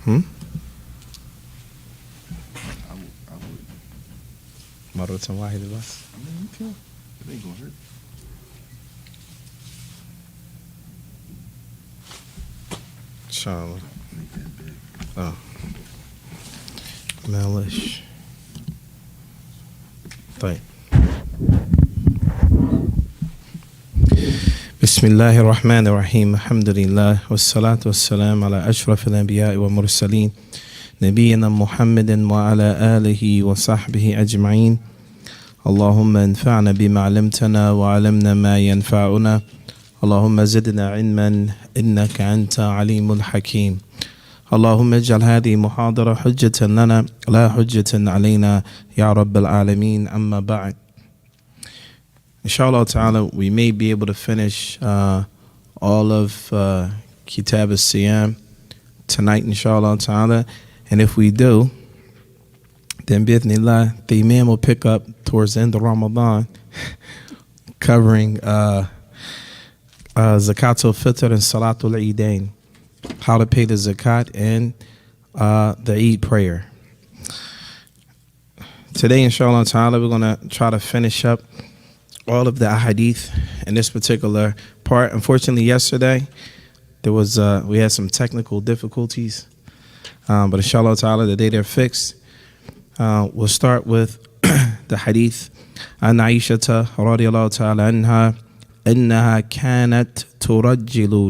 I I would. مرة واحدة بس. I mean, you can. It ain't gonna hurt. Inshallah. Make that big. Oh. معلش. طيب. بسم الله الرحمن الرحيم. الحمد لله والصلاة والسلام على أشرف الأنبياء والمرسلين نبينا محمد وعلى آله وصحبه أجمعين. اللهم انفعنا بما علمتنا وعلمنا ما ينفعنا. اللهم زدنا علما إنك أنت عليم الحكيم. اللهم اجعل هذه محاضرة حجة لنا لا حجة علينا يا رب العالمين. أما بعد. Inshallah ta'ala, we may be able to finish all of Kitab al-Siyam tonight, inshallah ta'ala. And if we do, then bi'idhnillah, the Imam will pick up towards the end of Ramadan, covering Zakatul Fitr and Salatul Eidain, how to pay the Zakat and the Eid prayer. Today, inshallah ta'ala, we're going to try to finish up all of the ahadith in this particular part. Unfortunately, yesterday there was we had some technical difficulties, but inshallah ta'ala, the day they're fixed, we'll start with the hadith an Aisha radiyallahu ta'ala anha أنها كانت ترجل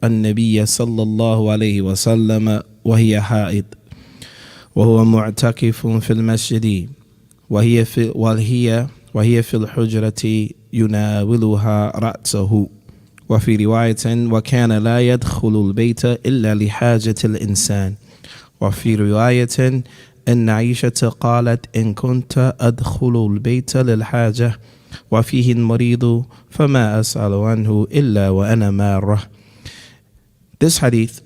النبي صلى الله عليه وسلم وهي حائض وهو معتكف في المسجد وهي في الحجرة يناولها رأسه. وفي رواية وكان لا يدخل البيت إلا لحاجة الإنسان. وفي رواية أن عائشة قالت إن كنت أدخل البيت للحاجة وفيه المريض فما أسأل عنه إلا وأنا مارة. This hadith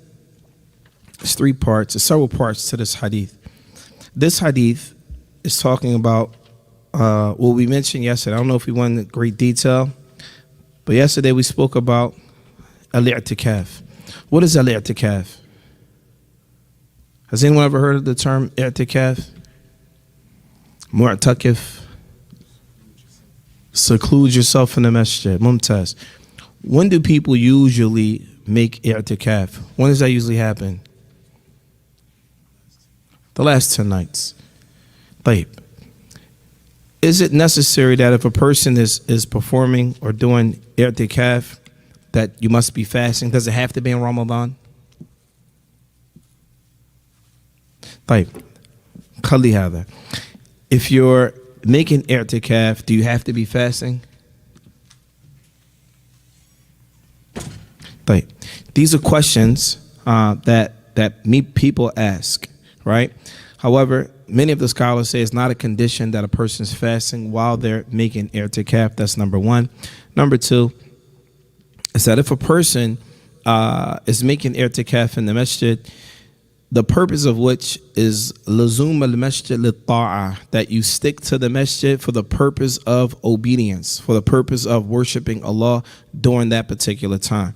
is three parts, there's several parts to this hadith. This hadith is talking about what we mentioned yesterday. I don't know if we went into great detail, but yesterday we spoke about al-i'tikaf. What is al-i'tikaf? Has anyone ever heard of the term i'tikaf? Mu'takif. Seclude yourself in the masjid. Mumtaz. When do people usually make i'tikaf? When does that usually happen? The last 10 nights. طيب. Is it necessary that if a person is performing or doing i'tikaf that you must be fasting? Does it have to be in Ramadan? طيب. خلي هذا. If you're making i'tikaf, do you have to be fasting? طيب. These are questions that people ask, right? However, many of the scholars say it's not a condition that a person's fasting while they're making i'tikaf. That's number one. Number two is that if a person is making i'tikaf in the masjid, the purpose of which is lazum al-masjid lit-ta'ah, that you stick to the masjid for the purpose of obedience, for the purpose of worshiping Allah during that particular time.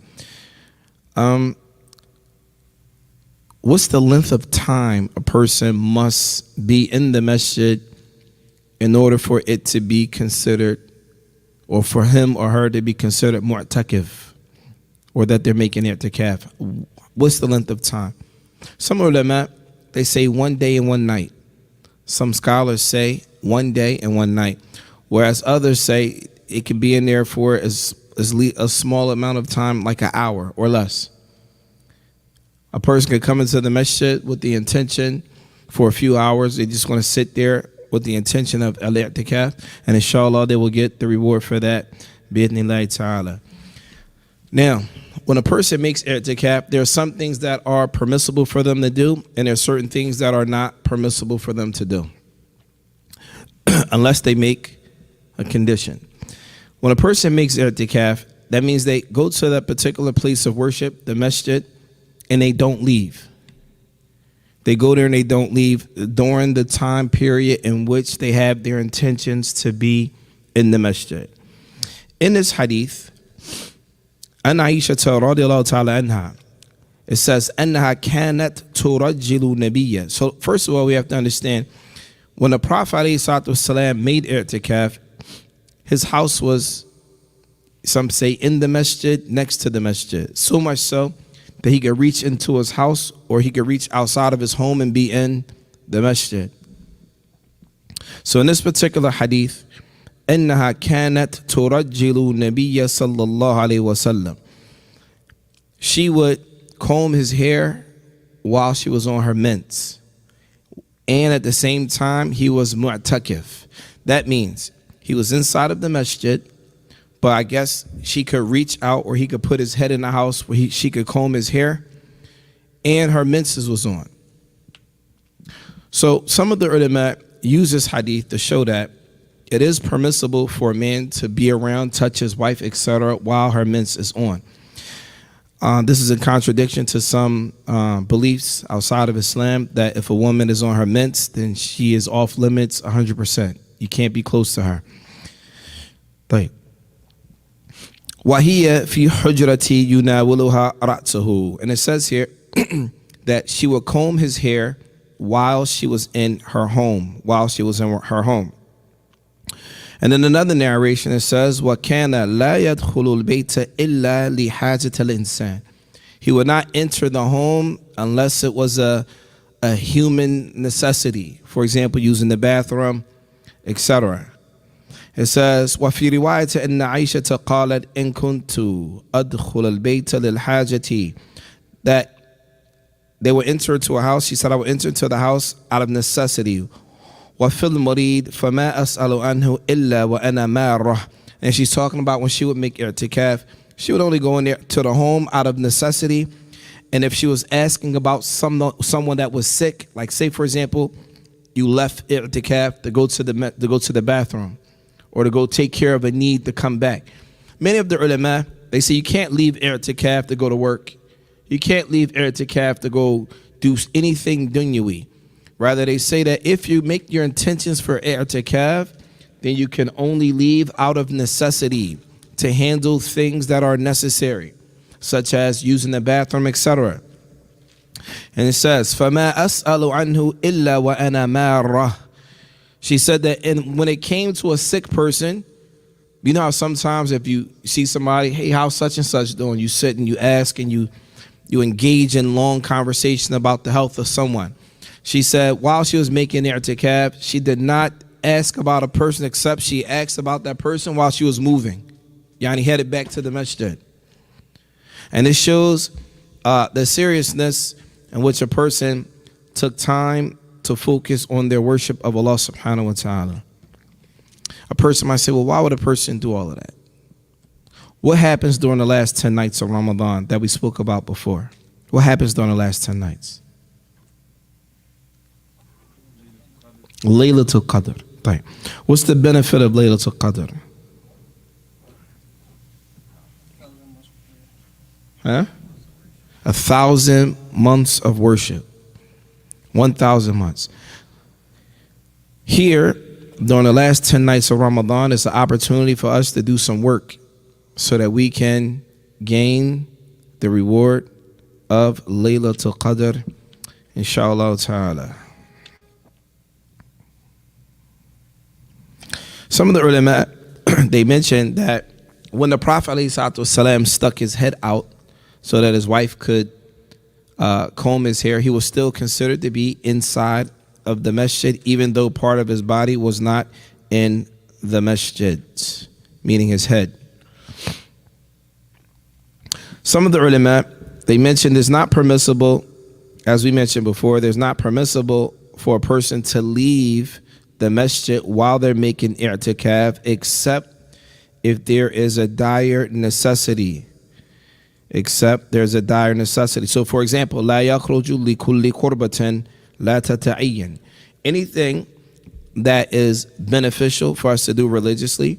What's the length of time a person must be in the masjid in order for it to be considered, or for him or her to be considered mu'takif, or that they're making i'tikaf? What's the length of time? Some ulama, they say 1 day and 1 night. Some scholars say 1 day and 1 night, whereas others say it can be in there for as a small amount of time, like an hour or less. A person could come into the masjid with the intention for a few hours. They're just going to sit there with the intention of al-i'tikaf, and inshallah they will get the reward for that, bi'idhnillahi ta'ala. Now, when a person makes i'tikaf, there are some things that are permissible for them to do, and there are certain things that are not permissible for them to do, unless they make a condition. When a person makes i'tikaf, that means they go to that particular place of worship, the masjid, and they don't leave. They go there and they don't leave during the time period in which they have their intentions to be in the masjid. In this hadith, an Aisha radiyallahu ta'ala anha, It says, أنها كانت ترجل نبيا. So first of all, we have to understand, when the Prophet ﷺ made i'tikaf, his house was, some say, in the masjid, next to the masjid. So much so that he could reach into his house, or he could reach outside of his home and be in the masjid. So in this particular hadith, إنها كانت ترجل النبي صلى الله عليه وسلم. She would comb his hair while she was on her mints. And at the same time, he was mu'takif. That means he was inside of the masjid, but I guess she could reach out, or he could put his head in the house where she could comb his hair, and her menses was on. So some of the ulama use this hadith to show that it is permissible for a man to be around, touch his wife, etc., while her mens is on. This is in contradiction to some beliefs outside of Islam, that if a woman is on her mens, then she is off limits 100%. You can't be close to her. طيب. وَهِيَ فِي حُجْرَتِي يُنَاوِلُهَا رَأْسَهُ. And it says here that she would comb his hair while she was in her home, And then another narration, it says, وَكَانَ لَا يَدْخُلُ الْبَيْتَ إِلَّا لِحَاجَةِ الْإِنسَانِ. He would not enter the home unless it was a human necessity. For example, using the bathroom, etc. It says, وَفِي رِوَايَةٍ أَنَّ عَيْشَةَ قَالَتْ إِن كُنْتُ أَدْخُلَ الْبَيْتَ لِلْحَاجَةِ. That they would enter into a house. She said, I would enter into the house out of necessity. وَفِي الْمَرِيدِ فَمَا أَسْأَلُ عَنْهُ إِلَّا وَأَنَا مَارَةٌ. And she's talking about when she would make i'tikaf, she would only go in there to the home out of necessity. And if she was asking about someone that was sick, like say for example, you left i'tikaf to go to the bathroom, or to go take care of a need to come back. Many of the ulama, they say you can't leave i'tikaf to go to work. You can't leave i'tikaf to go do anything dunyawi. Rather, they say that if you make your intentions for i'tikaf, then you can only leave out of necessity to handle things that are necessary, such as using the bathroom, etc. And it says, فَمَا أَسْأَلُ عَنْهُ إِلَّا وَأَنَا مَارَةٌ. She said that when it came to a sick person, you know how sometimes if you see somebody, hey, how's such and such doing? You sit and you ask and you engage in long conversation about the health of someone. She said while she was making i'tikaf, she did not ask about a person, except she asked about that person while she was moving. Yani headed back to the masjid. And it shows the seriousness in which a person took time to focus on their worship of Allah subhanahu wa ta'ala. A person might say, well, why would a person do all of that? What happens during the last 10 nights of Ramadan that we spoke about before? What happens during the last 10 nights? Laylatul Qadr. Right. What's the benefit of Laylatul Qadr? Huh? 1,000 months of worship. 1,000 months. Here, during the last 10 nights of Ramadan, it's an opportunity for us to do some work so that we can gain the reward of Laylatul Qadr, inshallah ta'ala. Some of the ulama, they mentioned that when the Prophet ﷺ stuck his head out so that his wife could comb his hair, he was still considered to be inside of the masjid, even though part of his body was not in the masjid, meaning his head. Some of the ulama, they mentioned it's not permissible, as we mentioned before, there's not permissible for a person to leave the masjid while they're making i'tikaf, except if there is a dire necessity. So for example, لا يخرج لكل قربة لا تتعين. Anything that is beneficial for us to do religiously,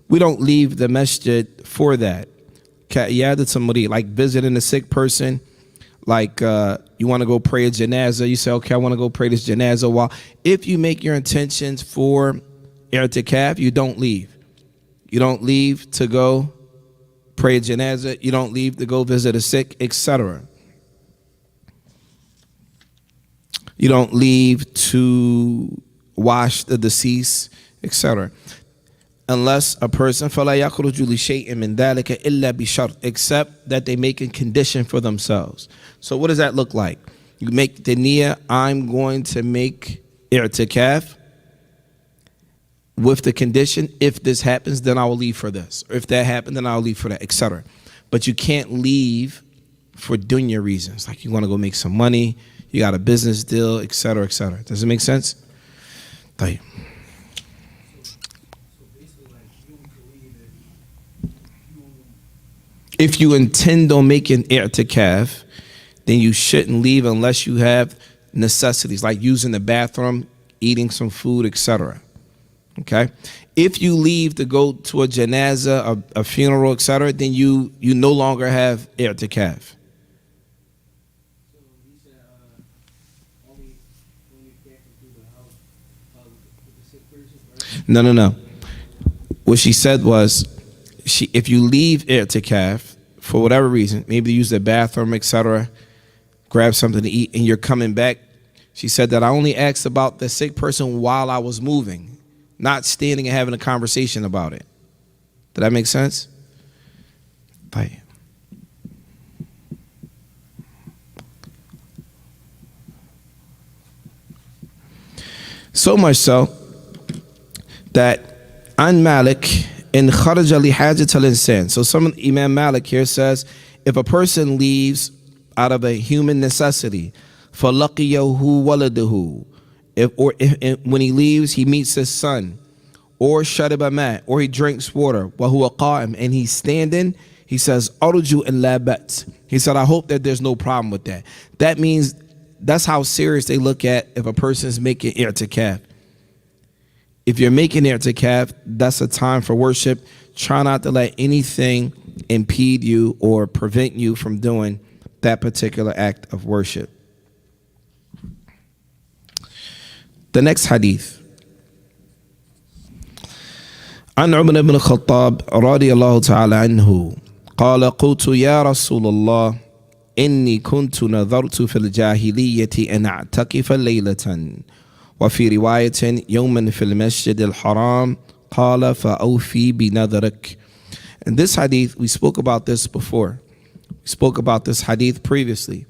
we don't leave the masjid for that. Like visiting a sick person, like you want to go pray a janazah, you say, okay, I want to go pray this janazah. While if you make your intentions for i'tikaf, you don't leave. You don't leave to go pray a janazah. You don't leave to go visit a sick, etc. You don't leave to wash the deceased, etc. Unless a person فَلَا يَخْرُجُ لِشَيْءٍ مِّن ذَلِكَ إِلَّا بِشَرْطٍ, except that they make a condition for themselves. So what does that look like? You make the niyyah, I'm going to make i'tikaf with the condition, if this happens, then I will leave for this. Or if that happened, then I'll leave for that, etc. But you can't leave for dunya reasons. Like you want to go make some money, you got a business deal, etc., etc. Does it make sense? طيب. If you intend on making i'tikaf, then you shouldn't leave unless you have necessities, like using the bathroom, eating some food, etc. Okay? If you leave to go to a janazah, a funeral, etc., then you no longer have i'tikaf. No. What she said was, if you leave i'tikaf for whatever reason, maybe to use the bathroom, etc., grab something to eat, and you're coming back, she said that I only asked about the sick person while I was moving, not standing and having a conversation about it. Did that make sense? Bye. So much so that An Malik in kharaja li hajat al-insan. So Imam Malik here says, if a person leaves out of a human necessity, فَلَقِيَهُ وَلَدُهُ, when he leaves, he meets his son, or شَرِبَ مَاء, or he drinks water, وَهُوَ قَائِم, and he's standing, he says, أَرْجُ إِن لَا بَأْسَ. He said, I hope that there's no problem with that. That means that's how serious they look at if a person is making i'tikaf. If you're making i'tikaf, that's a time for worship. Try not to let anything impede you or prevent you from doing that particular act of worship. The next hadith. عن عمر بن الخطاب رضي الله تعالى عنه قال قلت يا رسول الله إني كنت نذرت في الجاهلية أن أعتكف ليلة وفي رواية يوما في المسجد الحرام قال فأوفي بنذرك. In this hadith, we spoke about this before. We spoke about this hadith previously.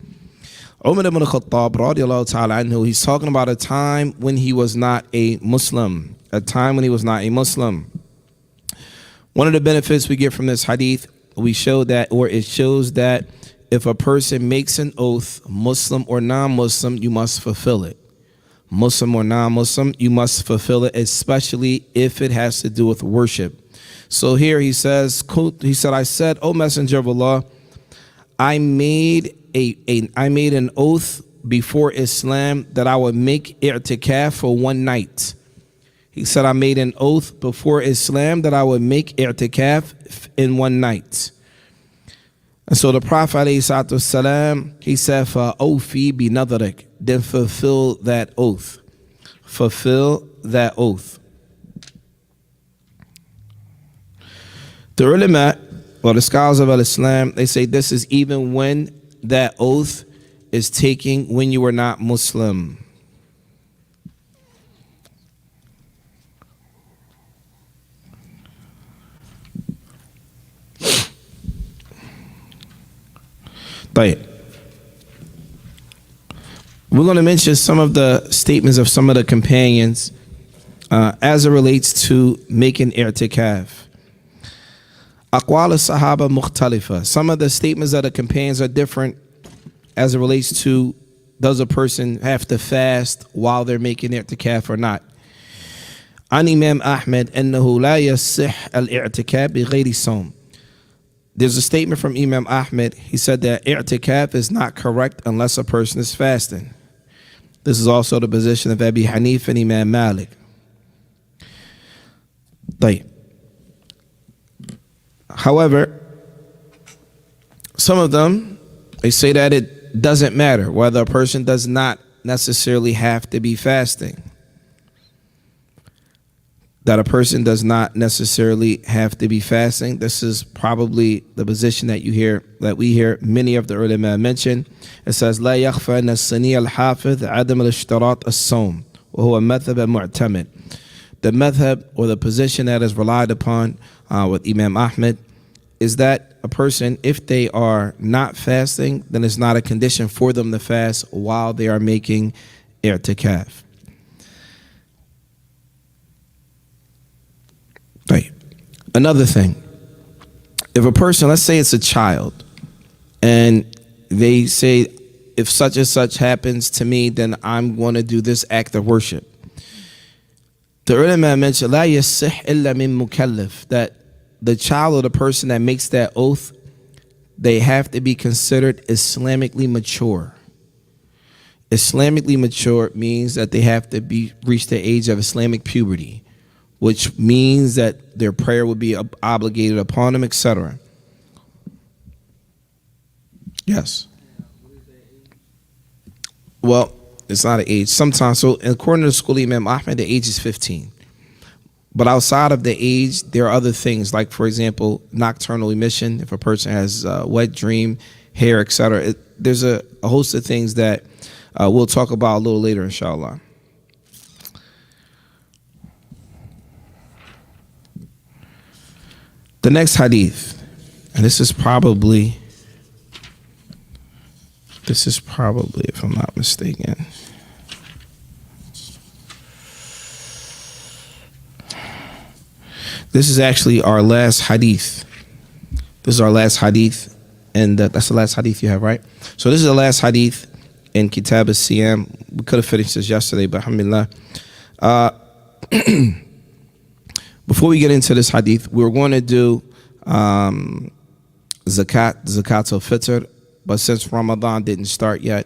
Umar ibn Khattab, radiallahu ta'ala anhu, he's talking about a time when he was not a Muslim. A time when he was not a Muslim. One of the benefits we get from this hadith, it shows that if a person makes an oath, Muslim or non-Muslim, you must fulfill it. Muslim or non-Muslim, you must fulfill it, especially if it has to do with worship. So here he said, I said, O Messenger of Allah, I made an oath before Islam that I would make i'tikaf for one night. He said, I made an oath before Islam that I would make i'tikaf in one night. And so the Prophet ﷺ, he said, فَأَوْفِي بِنَذَرِكَ, then fulfill that oath. Fulfill that oath. The ulama, or the scholars of Islam, they say this is even when that oath is taken when you were not Muslim. But we're going to mention some of the statements of some of the companions as it relates to making i'tikaf. Aqwal al-Sahaba mukhtalifa. Some of the statements of the companions are different as it relates to, does a person have to fast while they're making i'tikaf or not. An Imam Ahmed, أنه لا يصح الاعتكاف بغير صوم. There's a statement from Imam Ahmed. He said that i'tikaf is not correct unless a person is fasting. This is also the position of Abi Hanif and Imam Malik. However, some of them, they say that it doesn't matter whether a person does not necessarily have to be fasting. that a person does not necessarily have to be fasting. This is probably the position that we hear many of the ulama mention. It says, لا يخفى أن السني الحافظ عدم الاشتراط الصوم وهو مذهب المعتمد. The madhab, or the position that is relied upon with Imam Ahmed, is that a person, if they are not fasting, then it's not a condition for them to fast while they are making i'tikaf. Right. Another thing, if a person, let's say it's a child, and they say, if such and such happens to me, then I'm going to do this act of worship. The ulama mentioned, لا يصح إلا من مكلف, that the child or the person that makes that oath, they have to be considered Islamically mature. Islamically mature means that they have to reach the age of Islamic puberty, which means that their prayer would be obligated upon them, etc. Yes. Well, it's not an age. Sometimes, so according to the school of Imam Ahmed, the age is 15. But outside of the age, there are other things, like, for example, nocturnal emission. If a person has wet dream, hair, etc., there's a host of things that we'll talk about a little later, inshallah. The next hadith, and this is probably, if I'm not mistaken, this is actually our last hadith. This is our last hadith, and that's the last hadith you have, right? So this is the last hadith in Kitab al-Siyam. We could have finished this yesterday, but alhamdulillah. Before we get into this hadith, we're going to do zakat al-fitr, but since Ramadan didn't start yet,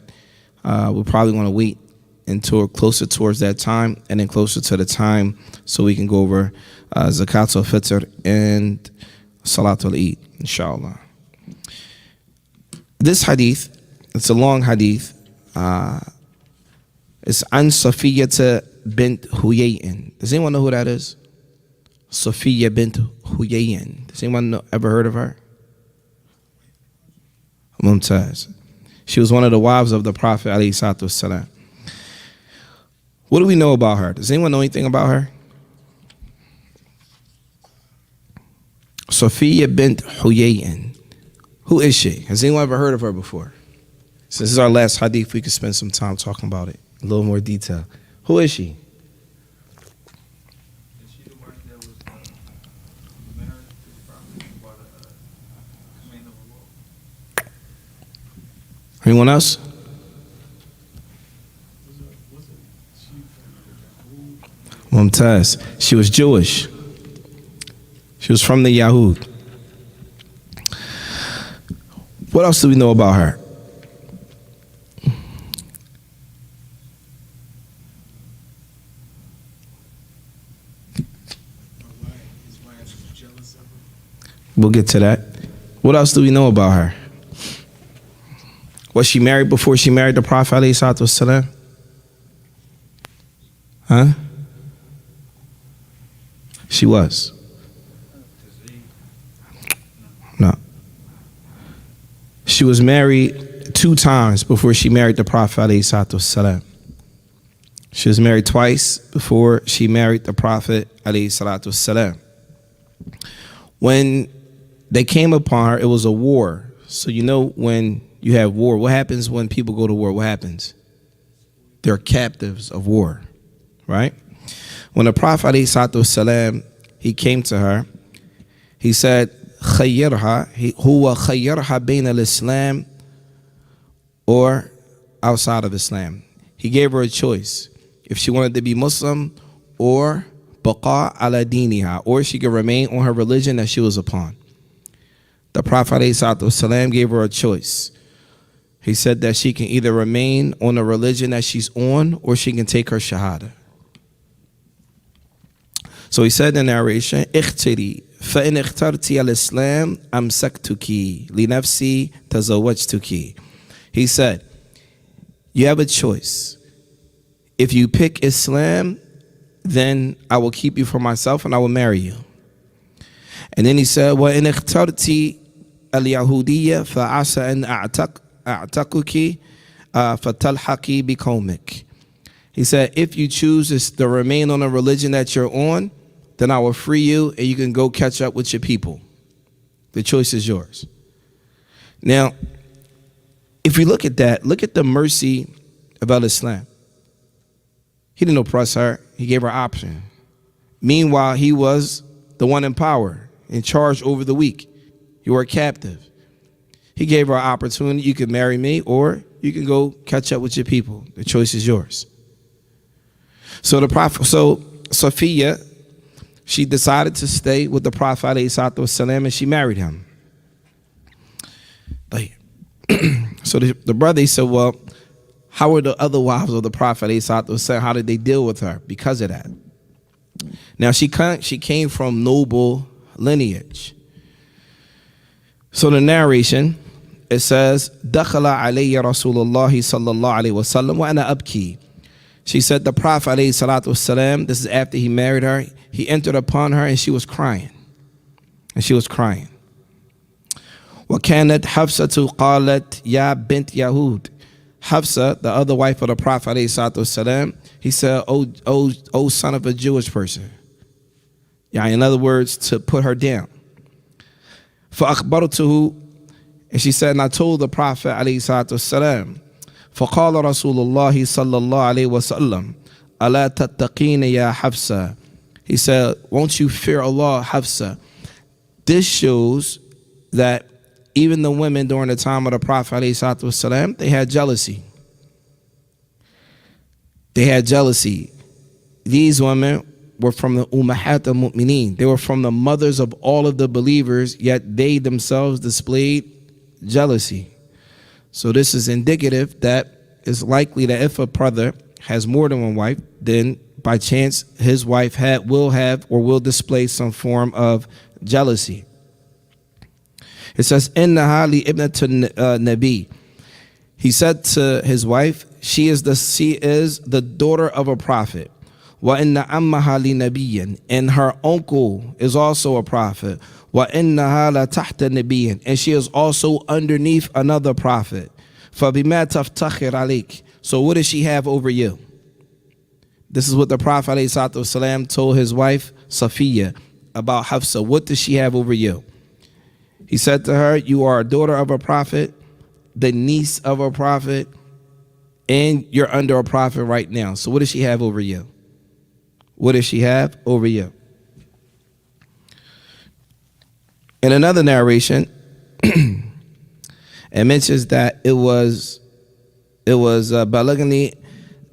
we're probably going to wait until closer towards that time, and then closer to the time, so we can go over zakat al-fitr and salat al-Eid, inshallah. This hadith, it's a long hadith. It's an Safiyyah bint Huyayyin. Does anyone know who that is? Safiyyah bint Huyayyin. Does anyone ever heard of her? Mumtaz. She was one of the wives of the Prophet alayhi salatu wassalam. What do we know about her? Does anyone know anything about her? Safiyyah bint Huyayyin. Who is she? Has anyone ever heard of her before? Since this is our last hadith, we could spend some time talking about it in a little more detail. Who is she? Is she the one that was married to the Prophet by the command of Allah? Anyone else? Mumtaz. She was Jewish. She was from the Yahud. What else do we know about her? We'll get to that. What else do we know about her? Was she married before she married the Prophet alayhi salatu wasalam? Huh? She was. No. She was married 2 times before she married the Prophet alayhi salatu wasalam. She was married twice before she married the Prophet alayhi salatu wasalam. When they came upon her, it was a war. So you know when you have war, what happens when people go to war? What happens? They're captives of war, right? When the Prophet ﷺ, he came to her, he said, خيرها هو خيرها بين الإسلام or outside of Islam. He gave her a choice. If she wanted to be Muslim or baqa ala diniha, or she could remain on her religion that she was upon. The Prophet ﷺ gave her a choice. He said that she can either remain on the religion that she's on, or she can take her shahada. So he said in the narration, اختري فإن اخترتي الإسلام أمسكتك لنفسي تزوجتك. He said, you have a choice. If you pick Islam, then I will keep you for myself and I will marry you. And then he said, وَإِنْ اخْتَرْتِ الْيَهُودِيَّ فَعَسَى أَنْ أَعْتَقُكِ فَتَلْحَقِي بِقَوْمِكَ. He said, if you choose to remain on the religion that you're on, then I will free you and you can go catch up with your people. The choice is yours. Now, if we look at that, look at the mercy of Islam. He didn't oppress her. He gave her option. Meanwhile, he was the one in power, in charge over the weak. You were a captive. He gave her an opportunity. You can marry me or you can go catch up with your people. The choice is yours. So Safiya, she decided to stay with the Prophet ﷺ, and she married him. So the brother, he said, well, how were the other wives of the Prophet ﷺ? How did they deal with her because of that? Now she came from noble lineage. So the narration, it says, دخل علي رسول الله صلى الله عليه وسلم وأنا أبكي. She said the Prophet ﷺ, this is after he married her, he entered upon her and she was crying. وكانت حفصة قالت يا بنت يهود. Hafsa, the other wife of the Prophet ﷺ, he said, oh son of a Jewish person. Yeah, in other words, to put her down. فأخبرته, and she said, and I told the Prophet ﷺ, فقال رسول الله صلى الله عليه وسلم ألا تتقين يا حفصة. He said, won't you fear Allah, Hafsa? This shows that even the women during the time of the Prophet ﷺ, they had jealousy. They had jealousy. These women were from the Ummahat al-Mu'mineen. They were from the mothers of all of the believers, yet they themselves displayed jealousy. So this is indicative that it's likely that if a brother has more than one wife, then by chance his wife will have or will display some form of jealousy. It says, "Innaha li ibnatun nabi." He said to his wife, she is the daughter of a prophet. Wa inna ammaha li nabiyyin, and her uncle is also a prophet. Wa innaha la tahta nabiyyin, and she is also underneath another prophet. Fa bima taftakhir alik. So what does she have over you? This is what the Prophet ﷺ told his wife Safiya about Hafsa. What does she have over you? He said to her, you are a daughter of a prophet, the niece of a prophet, and you're under a prophet right now. So what does she have over you? What does she have over you? In another narration, it mentions that it was Balagani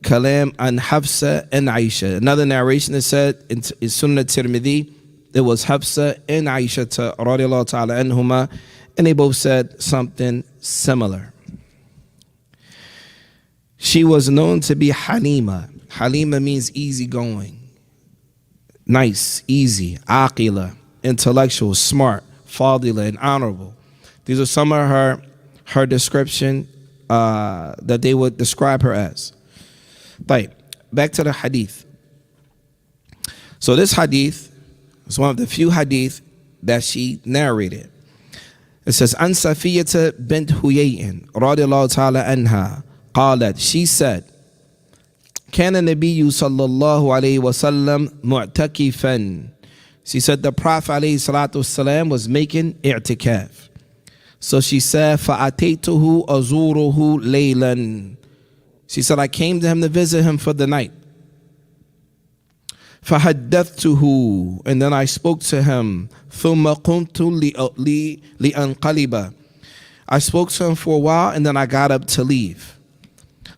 Kalam an Hafsa and Aisha. Another narration that said in Sunnah Tirmidhi, it was Hafsa and Aisha radiallahu ta'ala anhuma, and they both said something similar. She was known to be Halima. Halima means easygoing, nice, easy, aqila, intellectual, smart, fadila, and honorable. These are some of her description that they would describe her as. Back to the hadith. So this hadith is one of the few hadith that she narrated. It says, An Safiyata bint Huyay'in radiallahu ta'ala anha qalat, she said, Kana Nabiyyu sallallahu alayhi wa sallam mu'takifan. She said the Prophet alayhi salatu wasalam was making i'tikaf. So she said, فَأَتَيْتُهُ أَزُورُهُ لَيْلًا. She said, I came to him to visit him for the night. فَحَدَّثْتُهُ, and then I spoke to him. ثُمَّ قُمْتُ لِأَنْقَلِبَ. I spoke to him for a while, and then I got up to leave.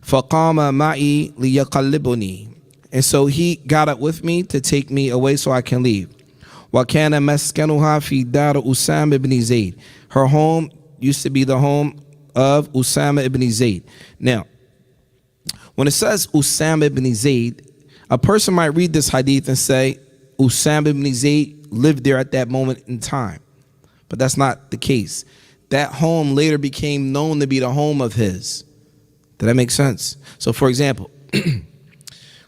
فَقَامَ مَعِي لِيَقَلِّبُنِي. And so he got up with me to take me away so I can leave. وَكَانَ مَسْكَنُهَا فِي دَارِ أُسَامَ ibn Zayd. Her home used to be the home of Usama ibn Zayd. Now, when it says Usama ibn Zayd, a person might read this hadith and say Usama ibn Zayd lived there at that moment in time. But that's not the case. That home later became known to be the home of his. Did that make sense? So for example,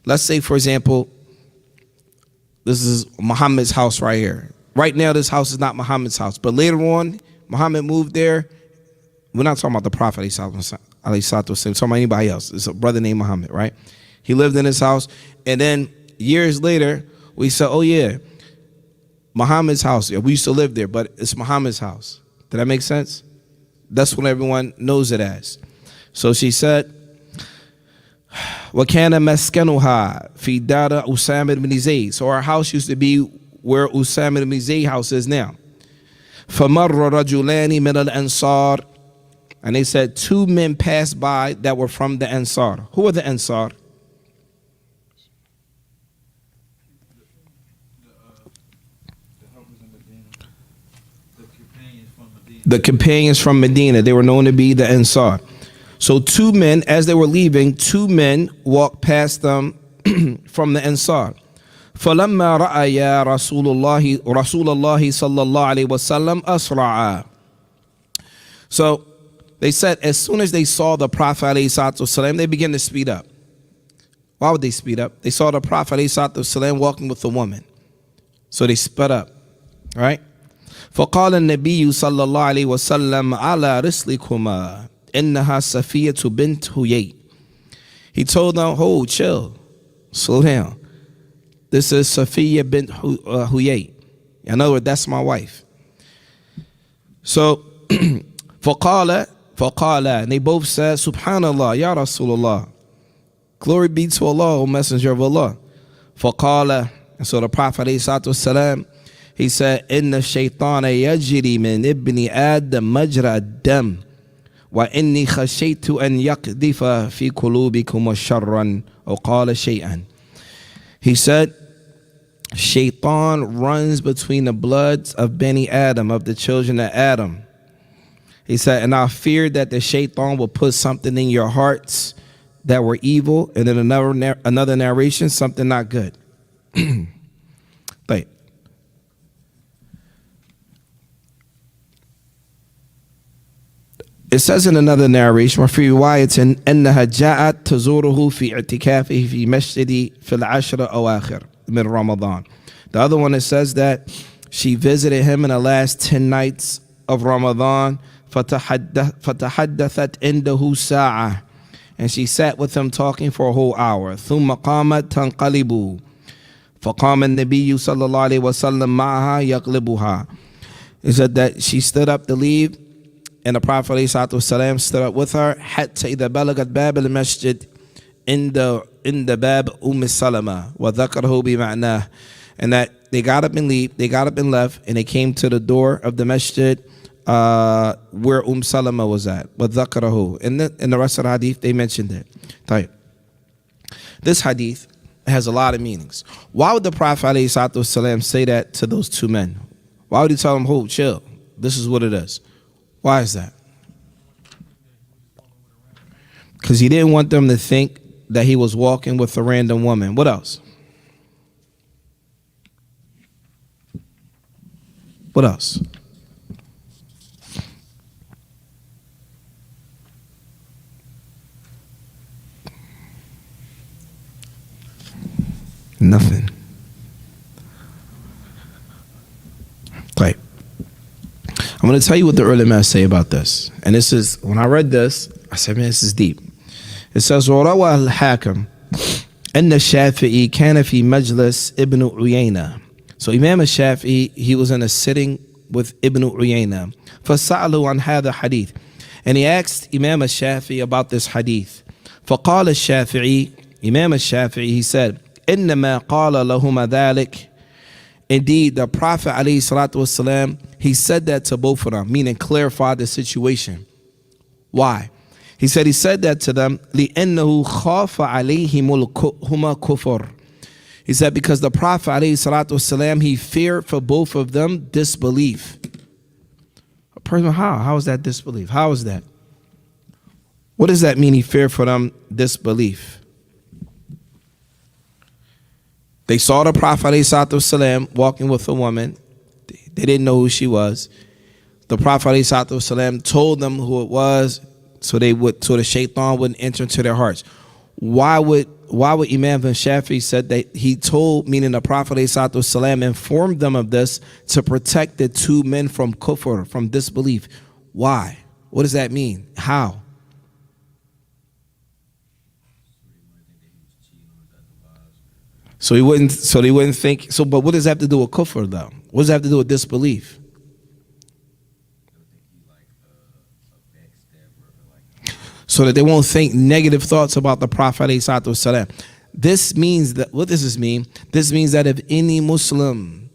let's say for example, This is Muhammad's house right here. Right now, this house is not Muhammad's house. But later on, Muhammad moved there. We're not talking about the Prophet, we're talking about anybody else. It's a brother named Muhammad, right? He lived in his house. And then years later, we said, oh yeah, Muhammad's house. Yeah, we used to live there, but it's Muhammad's house. Did that make sense? That's what everyone knows it as. So she said, وَكَانَ مَسْكَنُهَا فِي دَارَ أُسَامَةَ بْنِ زَيْدٍ. So our house used to be where Usama ibn Zayd house is now. فَمَرَّ رَجُلَانِ مِنَ الْأَنصَارِ. And they said 2 men passed by that were from the Ansar. Who are the Ansar? The helpers in Medina. The companions from Medina. The companions from Medina. They were known to be the Ansar. So 2 men, as they were leaving, 2 men walked past them from the Ansar. فَلَمَّا رَأَيَا رَسُولُ اللَّهِ صَلَّى اللَّهُ عَلَيْهِ وَسَلَّمَ أَسْرَعَا. So they said as soon as they saw the Prophet ﷺ, they began to speed up. Why would they speed up? They saw the Prophet ﷺ walking with a woman. So they sped up, right? فَقَالَ النَّبِيُّ صَلَّى اللَّهُ عَلَيْهِ وَسَلَّمَ عَلَى رِسْلِكُمَا إِنَّهَا صَفِيَّةُ بِنْتُ هُيَيْ. He told them, hold, chill, slow down. This is Safiya bint Huyay. In other words, that's my wife. So, فَقَالَ, and they both said, Subhanallah, Ya Rasulullah. Glory be to Allah, O Messenger of Allah. فَقَالَ, and so the Prophet ﷺ, he said, إِنَّ الشَّيْطَانَ يَجْرِي مِنْ إِبْنِ آدَمَ مَجْرَى الدَّمِ وَإِنِّي خَشَيْتُ أَنْ يَقْذِفَ فِي قُلُوبِكُمْ شَرًّا أو قَالَ شَيْئًا. He said, Shaitan runs between the bloods of Bani Adam, of the children of Adam. He said, and I feared that the Shaitan will put something in your hearts that were evil, and in another narration, something not good. But it says in another narration, وفي رواية أنها جاءت تزوره في اعتكافه في مسجد في العشر أواخر من Ramadan. The other one, it says that she visited him in the last 10 nights of Ramadan. فَتَحَدَّثَتْ إِنْدَهُ سَاعَةً. And she sat with him talking for a whole hour. ثُمَّ قَامَتْ تَنْقَلِبُ فَقَامَ النَّبِيُّ صَلَّى اللَّهُ عَلَيْهِ وَسَلَّمَ مَعَهَا يَقْلِبُهَا. He said that she stood up to leave, and the Prophet ﷺ stood up with her. حتى إذا بلغت باب المسجد عند باب سلمة وذكره بمعناه. And that they got up and left, and they came to the door of the masjid where Salama was at. وذكره. In the rest of the hadith, they mentioned it. طيب. This hadith has a lot of meanings. Why would the Prophet ﷺ say that to those 2 men? Why would he tell them, hold, chill, this is what it is? Why is that? Because he didn't want them to think that he was walking with a random woman. What else? What else? Nothing. Right. I'm going to tell you what the early man say about this. And this is, when I read this, I said, man, this is deep. It says, وَرَوَى الْحَاكِمْ أَنَّ الشَّافِعِي كَانَ فِي مَجْلِسِ ابن عُيَيْنَةَ. So Imam al-Shafi'i, he was in a sitting with Ibn Uyayna. فَسَأَلُوا عَنْ هَذَا hadith. And he asked Imam al-Shafi'i about this hadith. فَقَالَ الشَّافِعِي, Imam al-Shafi'i, he said, إِنَّمَا قَالَ لَهُمَا ذَلِكَ. Indeed, the Prophet ﷺ, he said that to both of them, meaning clarified the situation. Why? He said that to them, لِأَنَّهُ خَافَ عَلَيْهِمُ الْهُمَا كُفُرٌ. He said because the Prophet ﷺ, he feared for both of them disbelief. A person, how is that disbelief? How is that? What does that mean, he feared for them disbelief? They saw the Prophet ﷺ walking with a woman. They didn't know who she was. The Prophet ﷺ told them who it was so the shaitan wouldn't enter into their hearts. Why would would Imam bin Shafi said that he told, meaning the Prophet ﷺ informed them of this to protect the two men from kufr, from disbelief. Why? What does that mean? How? So they wouldn't think. So, but what does that have to do with kufr though? What does that have to do with disbelief? So that they won't think negative thoughts about the Prophet ﷺ. This means that, what does this mean? This means that if any Muslim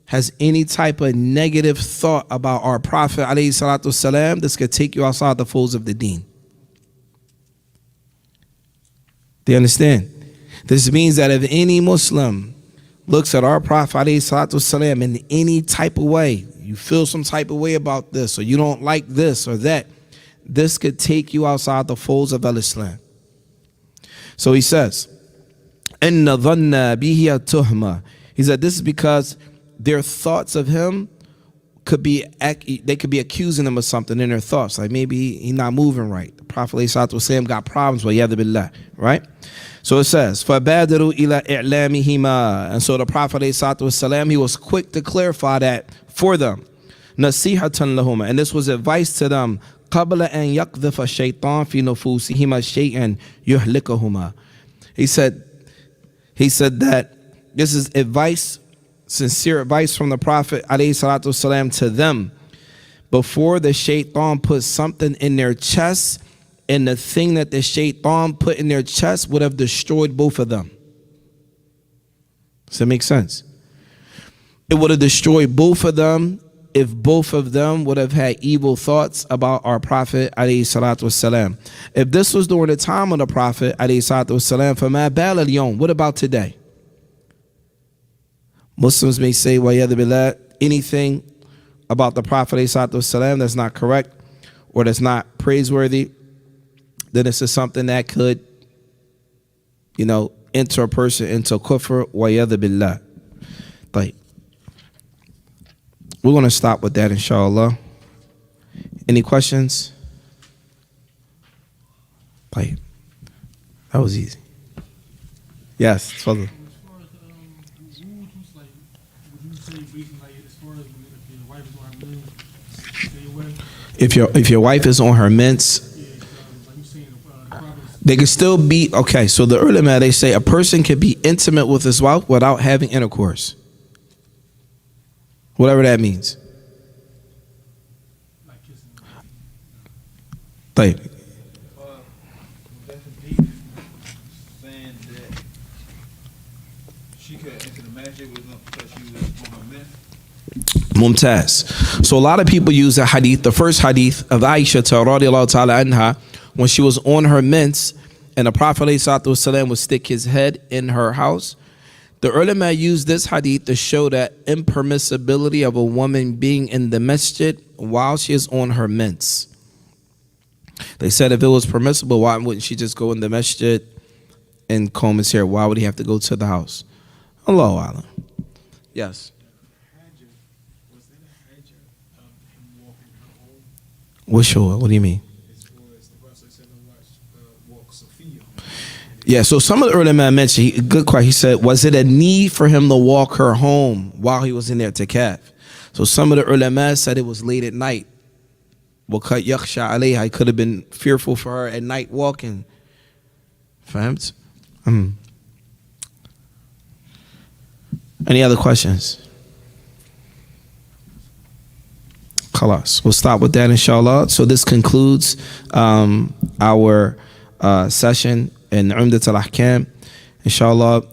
has any type of negative thought about our Prophet ﷺ, this could take you outside the folds of the deen. Do you understand? This means that if any Muslim looks at our Prophet ﷺ in any type of way, you feel some type of way about this, or you don't like this or that, this could take you outside the folds of Al-Islam. So he says, إِنَّ ظَنَّ بِهِ التُّهْمَةِ. He said this is because their thoughts of him could be, they could be accusing him of something in their thoughts. Like maybe he's not moving right. The Prophet ﷺ got problems with yadh billah, right? So it says, فَبَادِرُوا إِلَىٰ إِعْلَامِهِمَا. And so the Prophet ﷺ, he was quick to clarify that for them. نَصِيحَةً لَهُمَا. And this was advice to them. قَبْلَ أَنْ يَقْذِفَ الشَّيْطَانُ فِي نُفُوسِهِمَا شَيْئًا يُهْلِكَهُمَا. He said that this is advice, sincere advice from the Prophet ﷺ to them before the shaitan put something in their chest, and the thing that the shaitan put in their chest would have destroyed both of them. Does that make sense? It would have destroyed both of them if both of them would have had evil thoughts about our Prophet ﷺ. If this was during the time of the Prophet ﷺ, فَمَا بَالَ الْيَوْمِ. What about today? Muslims may say, وَيَذْ بِاللَّهِ, anything about the Prophet ﷺ that's not correct or that's not praiseworthy, then this is something that could, enter a person into kufr, وَيَذْ بِاللَّهِ. Like, we're going to stop with that, inshallah. Any questions? Like, that was easy. Yes, Father. As far as the rules, like, would you say basically, like, as far as if your wife is on her mints, stay away? If your wife is on her mints, Yeah, like you saying, the problem is, they could still be, okay, so the ulama, they say a person can be intimate with his wife without having intercourse. Whatever that means. like kissing. Like, That's a deep saying that she could enter the masjid because she was on her myth. Mumtaz. So a lot of people use a hadith, the first hadith of Aisha radiallahu ta'ala anha, when she was on her mints and the Prophet ﷺ would stick his head in her house. The ulama used this hadith to show that impermissibility of a woman being in the masjid while she is on her mints. They said if it was permissible, why wouldn't she just go in the masjid and comb his hair? Why would he have to go to the house? Allahu Alam. Yes. Was that a hajj of him walking her home? What's sure? What do you mean? As far as the Prophet said, walk Sophia. Yeah, so some of the ulama mentioned, good question, he said, was it a need for him to walk her home while he was in there to calf? So some of the ulama said it was late at night. وَقَدْ يَخْشَى عَلَيْهَا. He could have been fearful for her at night walking. Fahamt? Any other questions? Khalas. We'll stop with that, inshallah. So this concludes our session in Umdat al-Ahkam. Inshallah,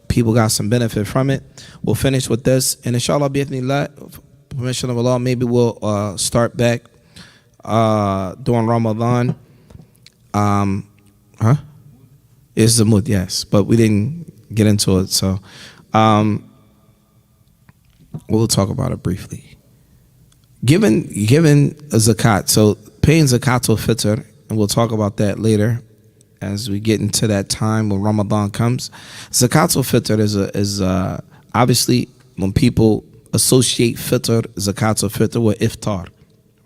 people got some benefit from it. We'll finish with this. And inshallah, bi'ithnillah, permission of Allah, maybe we'll start back during Ramadan. It's the mood, yes. But we didn't get into it. So we'll talk about it briefly. Given a zakat, so paying zakatul fitr, and we'll talk about that later as we get into that time when Ramadan comes. Zakatul fitr is obviously when people associate fitr, zakatul fitr with iftar,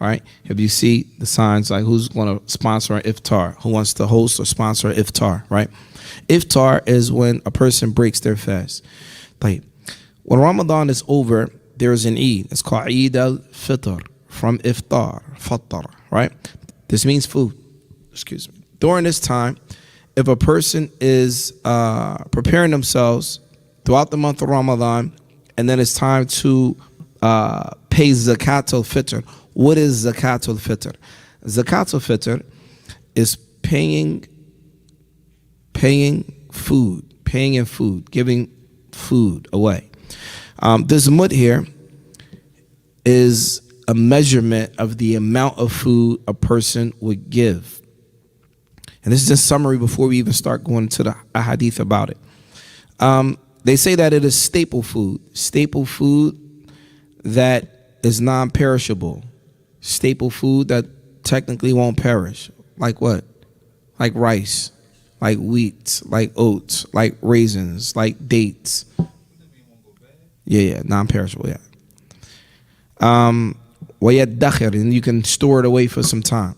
right? If you see the signs like who's going to sponsor an iftar, who wants to host or sponsor an iftar, right? Iftar is when a person breaks their fast. Like, when Ramadan is over, there's an Eid. It's called Eid al-Fitr, from iftar, fatar, right? This means food. Excuse me. During this time, if a person is preparing themselves throughout the month of Ramadan, and then it's time to pay zakat al-fitr. What is zakat al-fitr? Zakat al-fitr is paying in food, giving food away. This mud here is a measurement of the amount of food a person would give. And this is a summary before we even start going into the hadith about it. They say that it is staple food that is non-perishable, staple food that technically won't perish. Like what? Like rice, like wheat, like oats, like raisins, like dates. Yeah, non-perishable, yeah. And you can store it away for some time.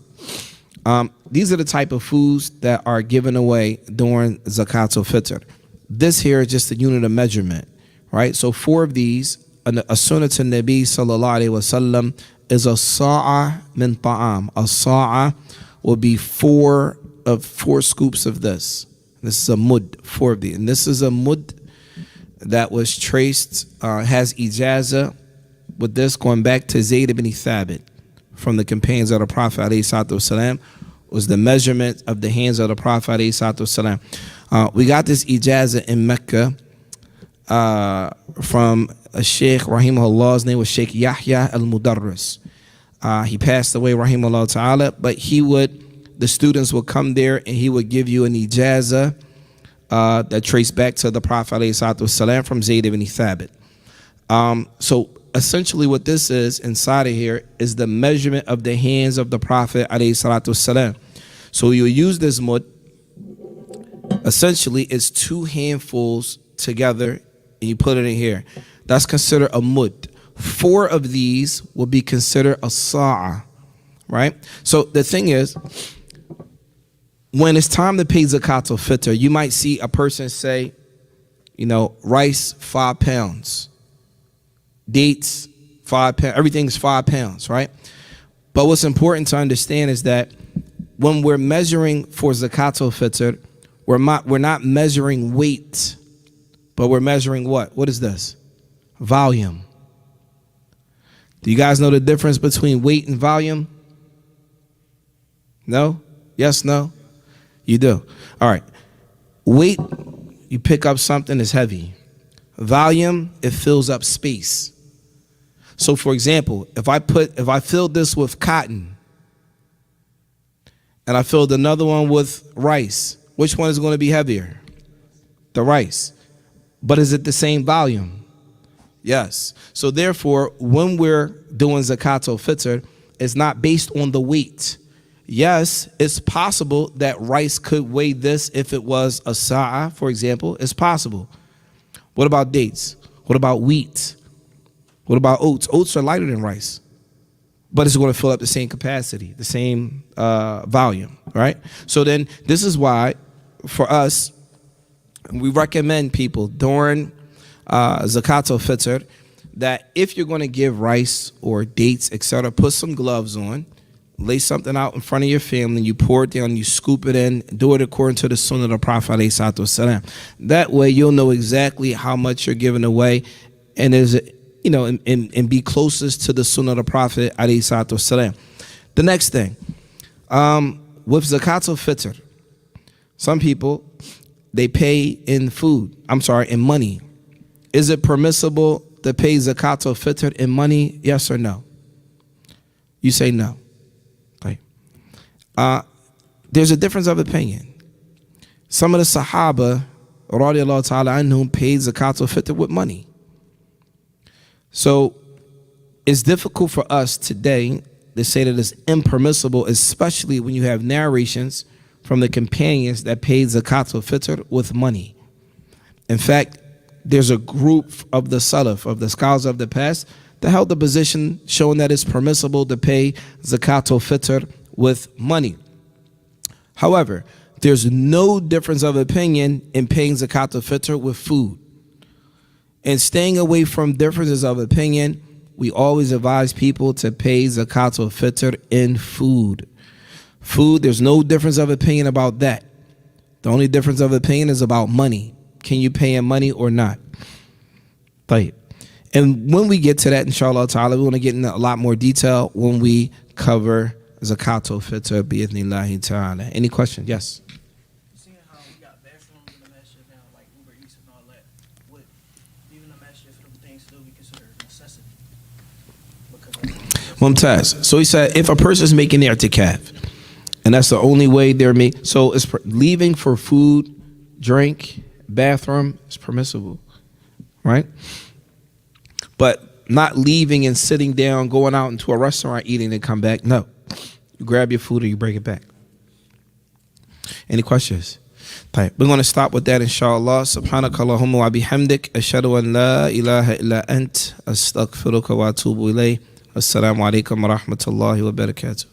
These are the type of foods that are given away during Zakat al-Fitr. This here is just a unit of measurement, right? So 4 of these, a sunnah to Nabi sallallahu alaihi wasallam is a sa'a min ta'am. A sa'a will be 4 scoops of this. This is a mud, 4 of these. And this is a mud that was traced, has ijazah with this going back to Zayd ibn Thabit from the companions of the Prophet alayhi salatu wasalam, was the measurement of the hands of the Prophet alayhi salatu wasalam. We got this ijazah in Mecca from a Sheikh rahimahullah. His name was Sheikh Yahya al-Mudarris. He passed away rahimahullah ta'ala, but the students would come there and he would give you an ijazah that traced back to the Prophet alayhi salatu wasalam from Zayd ibn Thabit. So essentially what this is inside of here is the measurement of the hands of the Prophet alayhi salatu wasalam. So you use this mud. Essentially it's 2 handfuls together and you put it in here. That's considered a mud. 4 of these will be considered a sa'a, right? So the thing is, when it's time to pay zakat al-fitr, you might see a person say, rice 5 pounds, dates 5 pounds, everything's 5 pounds, right? But what's important to understand is that when we're measuring for zakat al-fitr, we're not measuring weight, but we're measuring what? What is this? Volume. Do you guys know the difference between weight and volume? No? Yes, no? You do. All right. Weight, you pick up something that's heavy. Volume, it fills up space. So for example, if I filled this with cotton and I filled another one with rice, which one is going to be heavier? The rice. But is it the same volume? Yes. So therefore, when we're doing zakat al-fitr, it's not based on the weight. Yes, it's possible that rice could weigh this if it was a sa'a, for example. It's possible. What about dates? What about wheat? What about oats? Oats are lighter than rice, but it's going to fill up the same capacity, the same volume, right? So then this is why, for us, we recommend people during zakat al-fitr that if you're going to give rice or dates, etc., put some gloves on, lay something out in front of your family, you pour it down, you scoop it in, do it according to the sunnah of the Prophet alayhi salatu wasalam. That way you'll know exactly how much you're giving away, and and be closest to the sunnah of the Prophet alayhi salatu wasalam. The next thing, with zakat al-fitr, some people, they pay in money. Is it permissible to pay zakat al-fitr in money? Yes or no? You say no. Okay. There's a difference of opinion. Some of the Sahaba, radiallahu ta'ala anhum, paid zakat al-fitr with money. So it's difficult for us today to say that it's impermissible, especially when you have narrations from the companions that paid zakat al-fitr with money. In fact, there's a group of the Salaf, of the scholars of the past, that held the position showing that it's permissible to pay zakat al-fitr with money. However, there's no difference of opinion in paying zakat al-fitr with food. And staying away from differences of opinion, we always advise people to pay zakat al-fitr in food. Food, there's no difference of opinion about that. The only difference of opinion is about money. Can you pay in money or not? Right. And when we get to that, inshallah ta'ala, we want to get into a lot more detail when we cover zakat al-fitr bi'idhnillahi ta'ala. Any questions? Yes. Seeing how we got bathrooms in the masjid now, like Uber Eats and all that, would even the masjid for them things still be considered a necessity? Mumtaz. So he said, if a person is making i'tikaf, and that's the only way they're made, so it's leaving for food, drink, bathroom is permissible, right? But not leaving and sitting down, going out into a restaurant, eating and come back. No, you grab your food and you bring it back. Any questions? We're going to stop with that, inshallah. Subhanakallahumma wa bihamdik. Ashhadu an la ilaha illa ant. Astaghfiruka wa atubu ilayh. Assalamu alaikum wa rahmatullahi wa barakatuh.